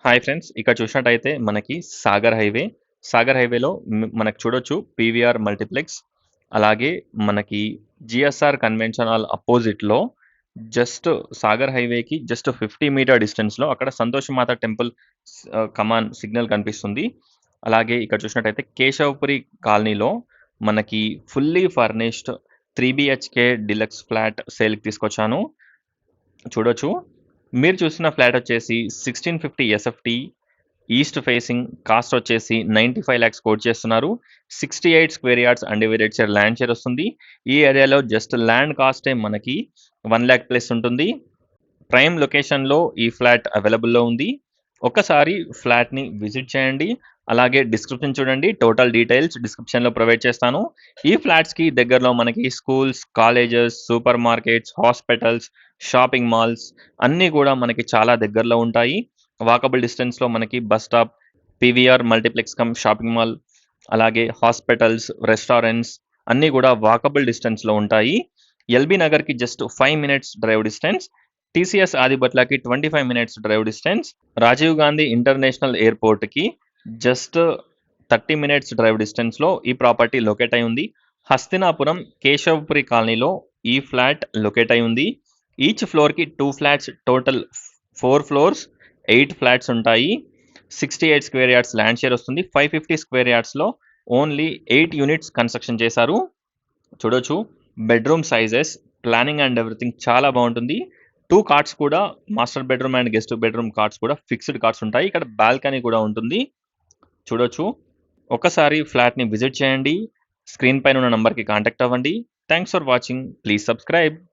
Hi friends, ఇక్కడ చూసినట్టయితే మనకి సాగర్ హైవేలో మనకు చూడొచ్చు పీవీఆర్ మల్టీప్లెక్స్. అలాగే మనకి జిఎస్ఆర్ కన్వెన్షన్ హాల్ అపోజిట్లో జస్ట్ సాగర్ హైవేకి జస్ట్ 50 మీటర్ డిస్టెన్స్లో అక్కడ సంతోష్ మాత టెంపుల్ కమాన్ సిగ్నల్ కనిపిస్తుంది. అలాగే ఇక్కడ చూసినట్టయితే కేశవపురి కాలనీలో మనకి fully furnished 3 BHK deluxe flat సేల్కి తీసుకొచ్చాను. చూడొచ్చు. మీరు చూసిన ఫ్లాట్ వచ్చేసి 1650 SFT ఈస్ట్ ఫేసింగ్, కాస్ట్ వచ్చేసి 95 lakhs కోట్ చేస్తున్నారు. 68 square yards undivided share land share వస్తుంది. ఈ ఏరియాలో జస్ట్ ల్యాండ్ కాస్టే మనకి 1 lakh ప్లస్ ఉంటుంది. ప్రైమ్ లొకేషన్లో ఈ ఫ్లాట్ అవైలబుల్లో ఉంది. ఒక్కసారి ఫ్లాట్ని విజిట్ చేయండి. అలాగే డిస్క్రిప్షన్ చూడండి, టోటల్ డీటెయిల్స్ డిస్క్రిప్షన్లో ప్రొవైడ్ చేస్తాను. ఈ ఫ్లాట్స్కి దగ్గరలో మనకి schools, colleges, super markets, hospitals, shopping malls అన్నీ కూడా మనకి చాలా దగ్గరలో ఉంటాయి. వాకబుల్ డిస్టెన్స్లో మనకి bus stop, PVR multiplex come shopping mall, అలాగే హాస్పిటల్స్, రెస్టారెంట్స్ అన్నీ కూడా వాకబుల్ డిస్టెన్స్లో ఉంటాయి. ఎల్బీ నగర్కి just 5 minutes drive distance, TCS ఆదిబట్లకి 25 minutes drive distance, Rajiv Gandhi international ఎయిర్పోర్ట్కి జస్ట్ 30 minutes డ్రైవ్ డిస్టెన్స్లో ఈ ప్రాపర్టీ లొకేట్ అయి ఉంది. హస్తినాపురం కేశవపురి కాలనీలో ఈ ఫ్లాట్ లొకేట్ అయి ఉంది. ఈచ్ ఫ్లోర్కి 2 flats, టోటల్ 4 floors, 8 flats ఉంటాయి. 68 స్క్వేర్ యార్డ్స్ ల్యాండ్ షేర్ వస్తుంది. 550 స్క్వేర్ యార్డ్స్లో ఓన్లీ 8 units కన్స్ట్రక్షన్ చేశారు. చూడొచ్చు. Bedroom sizes, planning and everything చాలా బాగుంటుంది. 2 కార్ట్స్ కూడా, master bedroom and guest bedroom కార్ట్స్ కూడా ఫిక్స్డ్ కార్ట్స్ ఉంటాయి. ఇక్కడ బాల్కనీ కూడా ఉంటుంది. చూడొచ్చు. ఒకసారి ఫ్లాట్ని విజిట్ చేయండి. స్క్రీన్ పైన ఉన్న నంబర్కి కాంటాక్ట్ అవ్వండి. Thanks for watching. Please subscribe.